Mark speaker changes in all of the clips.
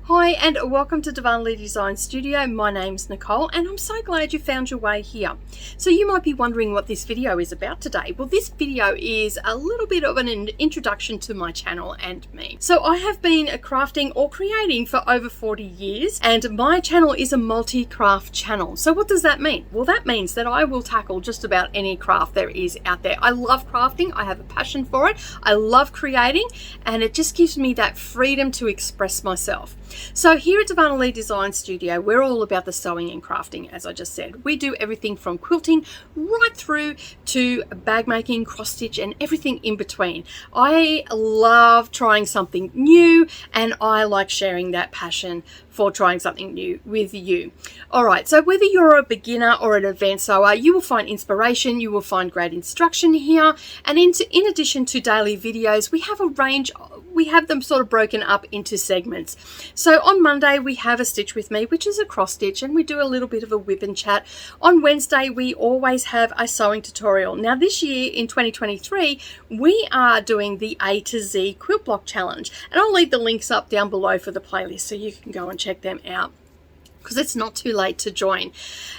Speaker 1: Hi and welcome to Darvanalee Designs Studio. My name's Nicole and I'm so glad you found your way here. So you might be wondering what this video is about today. Well, this video is a little bit of an introduction to my channel and me. So I have been crafting or creating for over 40 years and my channel is a multi-craft channel. So what does that mean? Well, that means that I will tackle just about any craft there is out there. I love crafting. I have a passion for it. I love creating and it just gives me that freedom to express myself. So here at Darvanalee Designs Studio, we're all about the sewing and crafting, as I just said. We do everything from quilting right through to bag making, cross stitch, and everything in between. I love trying something new and I like sharing that passion for trying something new with you. All right, so whether you're a beginner or an advanced sewer, you will find inspiration, you will find great instruction here. And in addition to daily videos, we have a range, we have them sort of broken up into segments. So on Monday, we have a stitch with me, which is a cross stitch, and we do a little bit of a whip and chat. On Wednesday, we always have a sewing tutorial. Now this year in 2023, we are doing the A to Z quilt block challenge, and I'll leave the links up down below for the playlist so you can go and check them out, because it's not too late to join.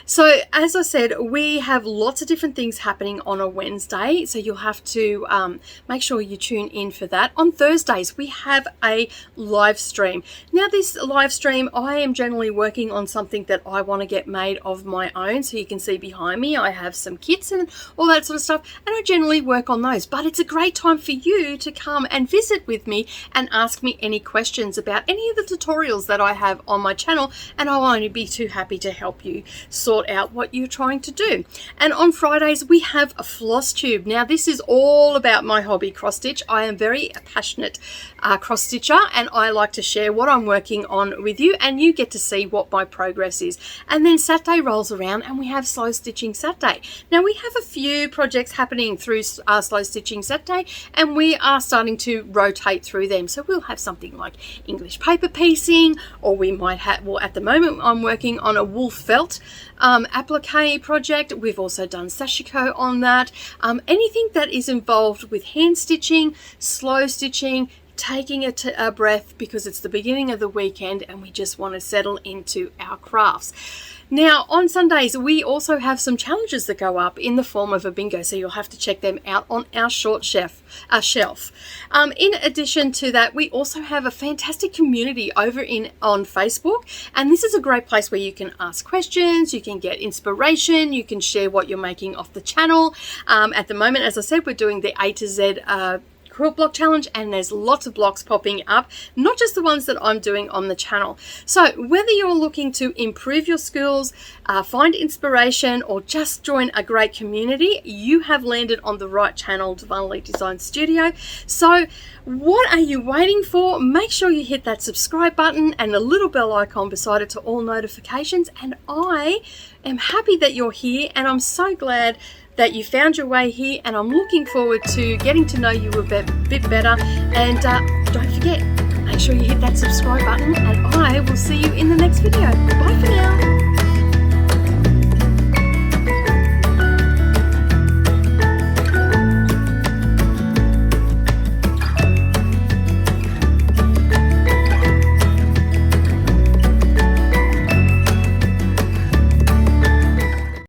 Speaker 1: So as I said, we have lots of different things happening on a Wednesday, so you'll have to make sure you tune in for that. On Thursdays, we have a live stream. Now this live stream, I am generally working on something that I want to get made of my own. So you can see behind me, I have some kits and all that sort of stuff, and I generally work on those. But it's a great time for you to come and visit with me and ask me any questions about any of the tutorials that I have on my channel, and I won't be too happy to help you sort out what you're trying to do. And on Fridays we have a floss tube. Now this is all about my hobby, cross stitch. I am very passionate cross stitcher and I like to share what I'm working on with you, and you get to see what my progress is. And then Saturday rolls around and we have Slow Stitching Saturday. Now we have a few projects happening through Slow Stitching Saturday, and we are starting to rotate through them. So we'll have something like English paper piecing, or we might have, well at the moment I'm working on a wool felt applique project. We've also done sashiko on that. Anything that is involved with hand stitching, slow stitching, taking a breath, because it's the beginning of the weekend and we just want to settle into our crafts. Now on Sundays we also have some challenges that go up in the form of a bingo, so you'll have to check them out on our short shelf. In addition to that, we also have a fantastic community over on Facebook, and this is a great place where you can ask questions, you can get inspiration, you can share what you're making off the channel. At the moment, as I said, we're doing the A to Z quilt block challenge, and there's lots of blocks popping up, not just the ones that I'm doing on the channel. So whether you're looking to improve your skills, find inspiration, or just join a great community, you have landed on the right channel, Darvanalee Designs Studio. So what are you waiting for? Make sure you hit that subscribe button and the little bell icon beside it to all notifications. And I am happy that you're here, and I'm so glad that you found your way here, and I'm looking forward to getting to know you a bit better. And don't forget, make sure you hit that subscribe button, and I will see you in the next video. Bye for now.